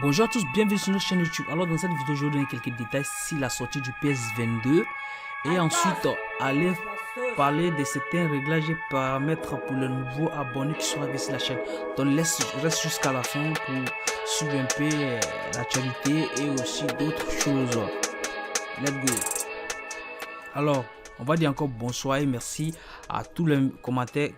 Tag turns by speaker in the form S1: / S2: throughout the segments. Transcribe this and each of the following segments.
S1: Bonjour à tous, bienvenue sur notre chaîne YouTube. Alors dans cette vidéo, je vais vous donner quelques détails sur la sortie du PS22 et ensuite aller parler de certains réglages et paramètres pour les nouveaux abonnés qui sont arrivés sur la chaîne. Donc reste jusqu'à la fin pour suivre un peu l'actualité et aussi d'autres choses. Let's go. Alors, on va dire encore bonsoir et merci à tous les commentaires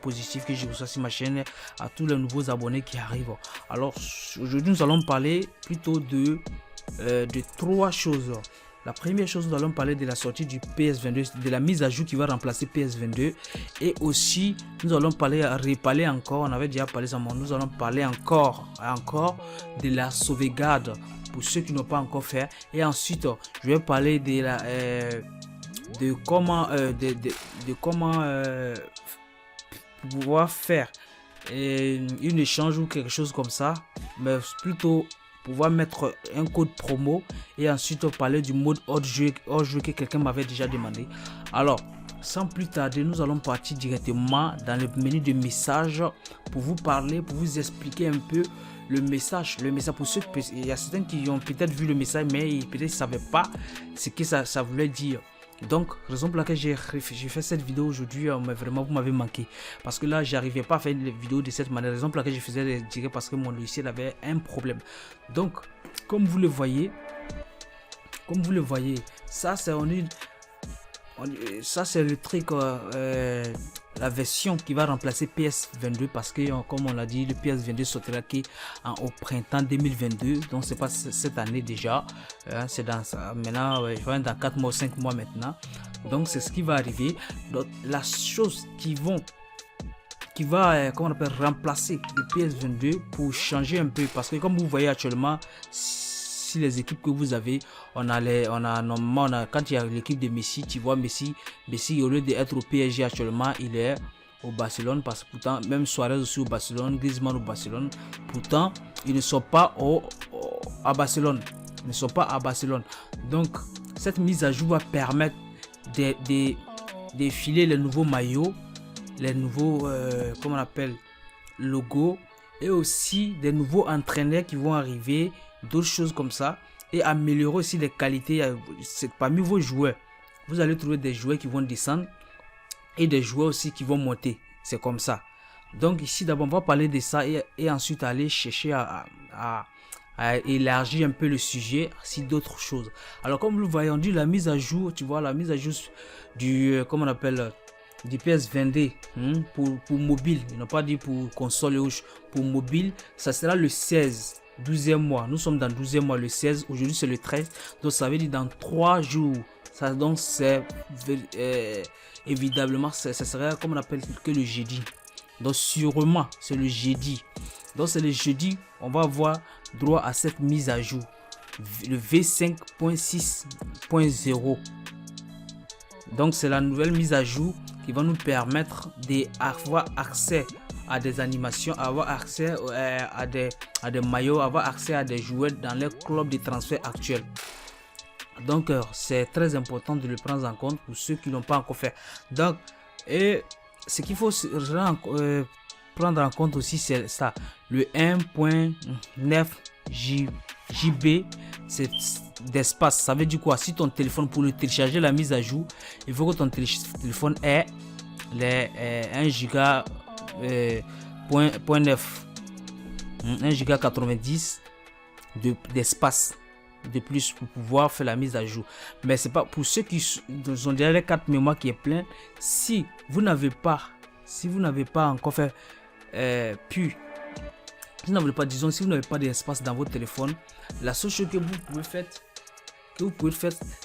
S1: positifs que je reçois sur ma chaîne, à tous les nouveaux abonnés qui arrivent. Alors, aujourd'hui, nous allons parler plutôt de trois choses. La première chose, nous allons parler de la sortie du PS22, de la mise à jour qui va remplacer PS22. Et aussi, nous allons reparler encore, on avait déjà parlé ça, mais nous allons parler encore de la sauvegarde pour ceux qui n'ont pas encore fait. Et ensuite, je vais parler de comment pouvoir faire une échange ou quelque chose comme ça, mais plutôt pouvoir mettre un code promo et ensuite parler du mode hors jeu que quelqu'un m'avait déjà demandé. Alors sans plus tarder, nous allons partir directement dans le menu de messages pour vous parler, pour vous expliquer un peu le message pour ceux, il y a certains qui ont peut-être vu le message mais peut-être ne savaient pas ce que ça voulait dire. Donc, raison pour laquelle j'ai fait cette vidéo aujourd'hui, mais vraiment vous m'avez manqué. Parce que là, j'arrivais pas à faire une vidéo de cette manière. Raison pour laquelle je faisais les directs parce que mon logiciel avait un problème. Donc, comme vous le voyez, ça c'est le truc, la version qui va remplacer PS22 parce que comme on l'a dit, le PS22 sortira au printemps 2022, donc c'est pas cette année déjà, c'est dans ça maintenant, dans 4 mois 5 mois maintenant, donc c'est ce qui va arriver. Donc la chose qui va remplacer le PS22 pour changer un peu, parce que comme vous voyez actuellement, si les équipes que vous avez, normalement quand il y a l'équipe de Messi, tu vois Messi au lieu d'être au PSG actuellement, il est au Barcelone, parce que pourtant même Suarez aussi au Barcelone, Griezmann au Barcelone, pourtant ils ne sont pas à Barcelone, donc cette mise à jour va permettre de filer les nouveaux maillots, les nouveaux logos, et aussi des nouveaux entraîneurs qui vont arriver, d'autres choses comme ça, et améliorer aussi les qualités. Parmi vos joueurs, vous allez trouver des joueurs qui vont descendre et des joueurs aussi qui vont monter. C'est comme ça. Donc ici d'abord on va parler de ça et ensuite aller chercher à élargir un peu le sujet si d'autres choses. Alors comme vous le voyez, on dit la mise à jour, tu vois, la mise à jour du du PS22 pour mobile, ils n'ont pas dit pour console et pour mobile, ça sera le 16 12e mois. Nous sommes dans 12e mois, le 16, aujourd'hui c'est le 13, donc ça veut dire dans 3 jours. Ça, donc c'est évidemment ça serait comme on appelle que le jeudi, donc sûrement c'est le jeudi, donc c'est le jeudi on va avoir droit à cette mise à jour, le V5.6.0. donc c'est la nouvelle mise à jour qui va nous permettre d'avoir accès à des animations, avoir accès à des maillots, avoir accès à des joueurs dans les clubs de transfert actuels. Donc c'est très important de le prendre en compte pour ceux qui n'ont pas encore fait. Donc et ce qu'il faut prendre en compte aussi, c'est ça, le 1.9 GB d'espace. Ça veut dire quoi? Si ton téléphone, pour le télécharger la mise à jour, il faut que ton téléphone ait les 1 giga point 9, 1 giga 90 d'espace de plus pour pouvoir faire la mise à jour. Mais c'est pas pour ceux qui ont déjà les 4 mémoire qui est plein. Si vous n'avez pas encore fait si vous n'avez pas d'espace dans votre téléphone, la seule chose que vous pouvez faire,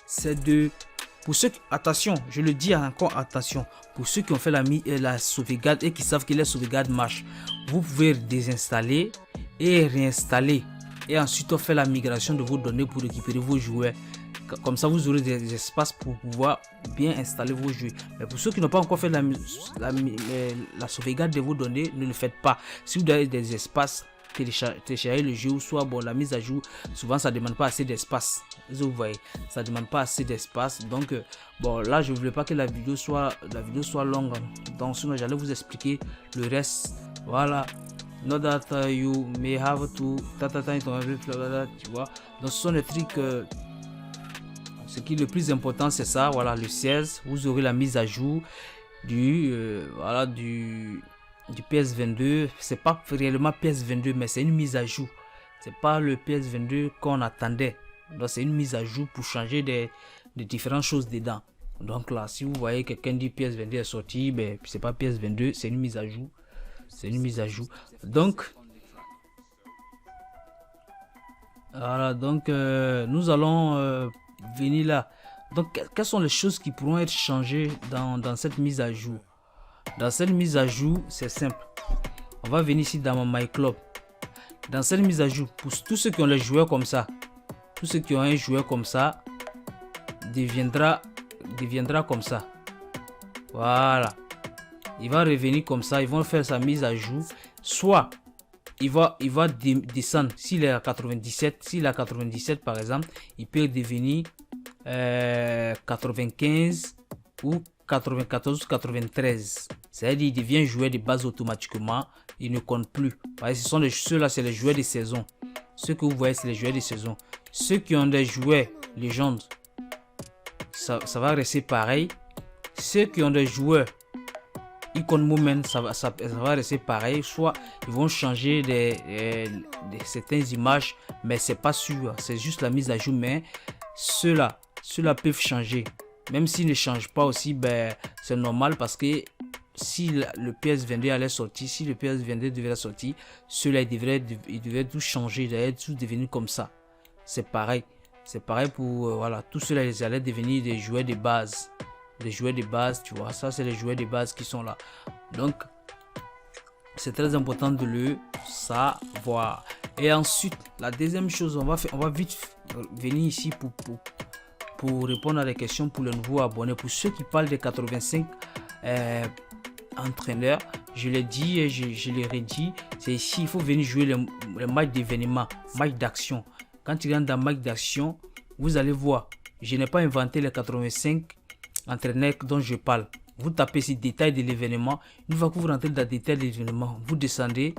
S1: c'est de, pour ceux qui, attention, je le dis encore, attention, pour ceux qui ont fait la sauvegarde et qui savent que la sauvegarde marche, vous pouvez désinstaller et réinstaller et ensuite faire la migration de vos données pour récupérer vos joueurs. Comme ça vous aurez des espaces pour pouvoir bien installer vos jeux. Mais pour ceux qui n'ont pas encore fait la sauvegarde de vos données, ne le faites pas. Si vous avez des espaces, télécharger le jeu, ou soit la mise à jour, souvent ça demande pas assez d'espace. Vous voyez, ça demande pas assez d'espace. Donc là je voulais pas que la vidéo soit longue, donc sinon j'allais vous expliquer le reste. Voilà, Not that you may have to tu vois. Donc ce sont des trucs ce qui est le plus important, c'est ça. Voilà, le 16, vous aurez la mise à jour du voilà du PS22. C'est pas réellement PS22, mais c'est une mise à jour. C'est pas le PS22 qu'on attendait. Donc c'est une mise à jour pour changer des différentes choses dedans. Donc là, si vous voyez quelqu'un dit PS22 est sorti, ben c'est pas PS22, c'est une mise à jour. C'est une mise à jour. Donc voilà, donc nous allons venir là. Donc quelles sont les choses qui pourront être changées dans cette mise à jour? Dans cette mise à jour, c'est simple. On va venir ici dans mon My Club. Dans cette mise à jour, pour tous ceux qui ont les joueurs comme ça, tous ceux qui ont un joueur comme ça, deviendra comme ça. Voilà. Il va revenir comme ça. Ils vont faire sa mise à jour. Soit il va descendre. S'il est à 97, s'il est à 97 par exemple, il peut devenir 95 ou 94 ou 93. C'est-à-dire il devient joueur de base automatiquement. Il ne compte plus. Ce sont ceux-là, c'est les joueurs de saison. Ceux que vous voyez, c'est les joueurs de saison. Ceux qui ont des joueurs légendes, ça va rester pareil. Ceux qui ont des joueurs Icon Moment, ça va rester pareil. Soit ils vont changer certaines images, mais c'est pas sûr. C'est juste la mise à jour. Mais ceux-là peuvent changer. Même s'ils ne changent pas aussi, ben, c'est normal parce que si le PS22 allait sortir, si le PS22 devait sortir, ceux-là ils devraient tout changer, ils devraient tout devenir comme ça. C'est pareil. C'est pareil pour voilà, tous ceux-là ils allaient devenir des joueurs de base. Des joueurs de base, tu vois, ça c'est les joueurs de base qui sont là. Donc c'est très important de le savoir. Et ensuite, la deuxième chose, on va vite venir ici pour répondre à des questions pour les nouveaux abonnés. Pour ceux qui parlent des 85 entraîneurs, je l'ai dit et je l'ai redit, c'est ici, il faut venir jouer les matchs d'événement, matchs d'action. Quand tu rentres dans match d'action, vous allez voir, je n'ai pas inventé les 85 entraîneurs dont je parle. Vous tapez ici détail de l'événement. Une fois que vous rentrez dans le détail de l'événement, vous descendez,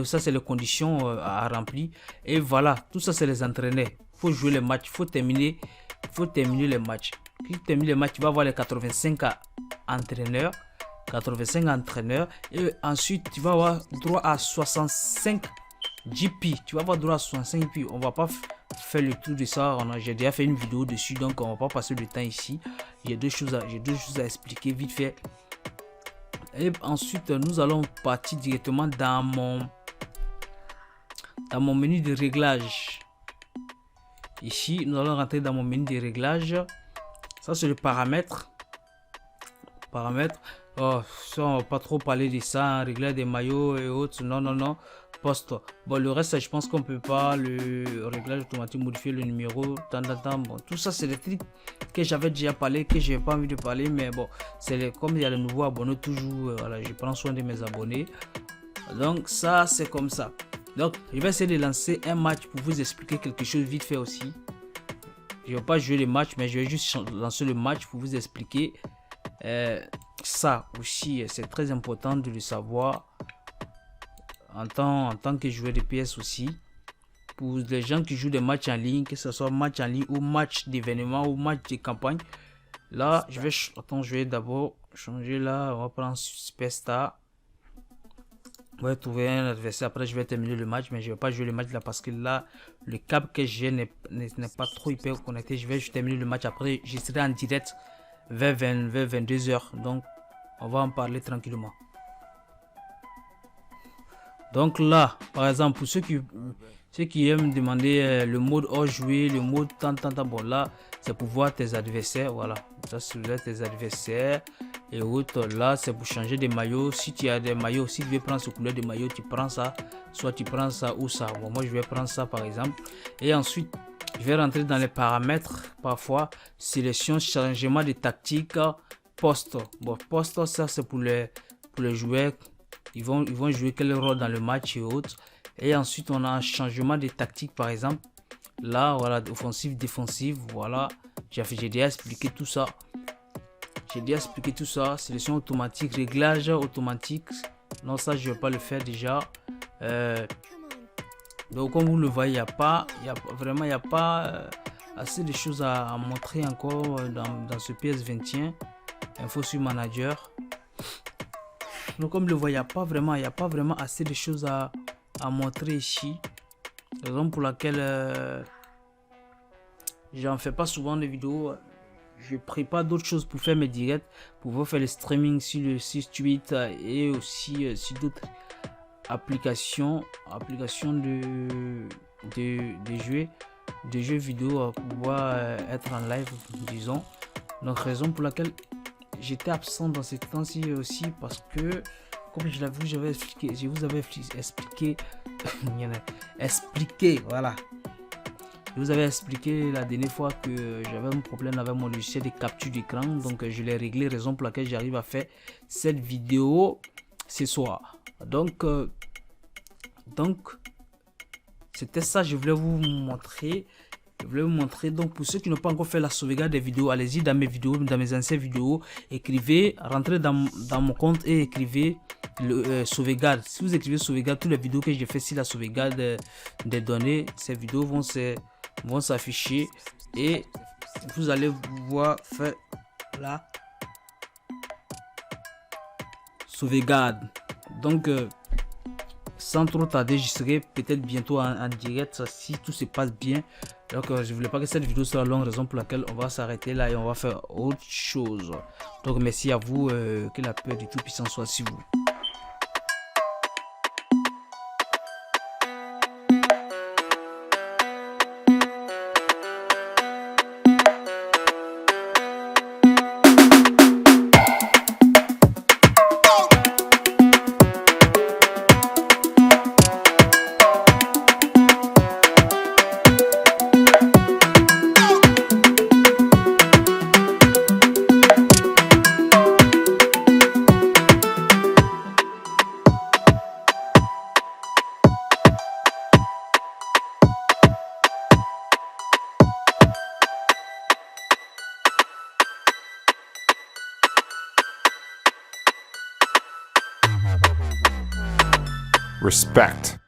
S1: ça c'est les conditions à remplir. Et voilà, tout ça c'est les entraîneurs. Il faut jouer les matchs, il faut terminer les matchs. Quand tu termines les matchs, tu vas avoir les 85 entraîneurs. 85 entraîneurs. Et ensuite, tu vas avoir droit à 65 GP. Tu vas avoir droit à 65 GP. On va pas faire le tour de ça. J'ai déjà fait une vidéo dessus, donc on va pas passer le temps ici. J'ai deux choses à expliquer vite fait. Et ensuite, nous allons partir directement dans mon menu de réglage. Ici, nous allons rentrer dans mon menu de réglage. Ça, c'est le paramètre. Oh, ça, on va pas trop parler de ça, hein, régler des maillots et autres. Non. Poste. Bon, le reste, je pense qu'on peut pas. Le réglage automatique, modifier le numéro, bon, tout ça, c'est des trucs que j'avais déjà parlé, que j'ai pas envie de parler, mais bon, comme il y a de nouveaux abonnés toujours, voilà, je prends soin de mes abonnés. Donc ça, c'est comme ça. Donc, je vais essayer de lancer un match pour vous expliquer quelque chose vite fait aussi. Je vais pas jouer le match, mais je vais juste lancer le match pour vous expliquer. Ça aussi, c'est très important de le savoir en tant que joueur de PS aussi. Pour les gens qui jouent des matchs en ligne, que ce soit match en ligne ou match d'événement ou match de campagne. Là, je vais d'abord changer là. On va prendre Superstar. On va trouver un adversaire. Après, je vais terminer le match, mais je vais pas jouer le match là parce que là, le câble que j'ai n'est pas trop hyper connecté. Je vais juste terminer le match. Après, je serai en direct vers 22h. Donc, on va en parler tranquillement. Donc là, par exemple, pour ceux qui aiment demander le mode hors jouer, le mode tant, bon là, c'est pour voir tes adversaires, voilà. Ça, c'est tes adversaires et autres. Là, c'est pour changer des maillots. Si tu as des maillots, si tu veux prendre ce couleur de maillot, tu prends ça. Soit tu prends ça ou ça. Bon, moi, je vais prendre ça, par exemple. Et ensuite, je vais rentrer dans les paramètres. Parfois, sélection, changement de tactique, poste. Bon, poste, ça, c'est pour les joueurs. Ils vont jouer quel rôle dans le match et autres. Et ensuite, on a un changement de tactique, par exemple. Là, voilà, offensive, défensive, voilà. J'ai déjà expliqué tout ça. Sélection automatique, réglage automatique. Non, ça, je ne vais pas le faire déjà. Donc comme vous le voyez, il n'y a pas assez de choses à montrer encore dans ce PS21 Info sur Manager. Donc comme vous le voyez, il n'y a pas vraiment assez de choses à montrer ici. Raison pour laquelle j'en fais pas souvent de vidéos. Je prépare d'autres choses pour faire mes directs, pour vous faire le streaming sur le site Twitter et aussi sur d'autres applications de jeux vidéo pour pouvoir être en live, disons. Donc raison pour laquelle j'étais absent dans ces temps-ci aussi, parce que comme je vous avais expliqué, voilà. Je vous avais expliqué la dernière fois que j'avais un problème avec mon logiciel de capture d'écran, donc je l'ai réglé, raison pour laquelle j'arrive à faire cette vidéo ce soir. Donc c'était ça, je voulais vous montrer. Donc pour ceux qui n'ont pas encore fait la sauvegarde des vidéos, allez-y dans mes vidéos, dans mes anciennes vidéos, écrivez, rentrez dans mon compte et écrivez le sauvegarde. Si vous écrivez sauvegarde, toutes les vidéos que j'ai fait sur la sauvegarde des données, ces vidéos vont s'afficher et vous allez pouvoir faire la sauvegarde. Donc sans trop tarder, je serai peut-être bientôt en direct si tout se passe bien. Donc je voulais pas que cette vidéo soit longue, raison pour laquelle on va s'arrêter là et on va faire autre chose. Donc merci à vous, que la paix du Tout-Puissant soit sur vous.
S2: Respect.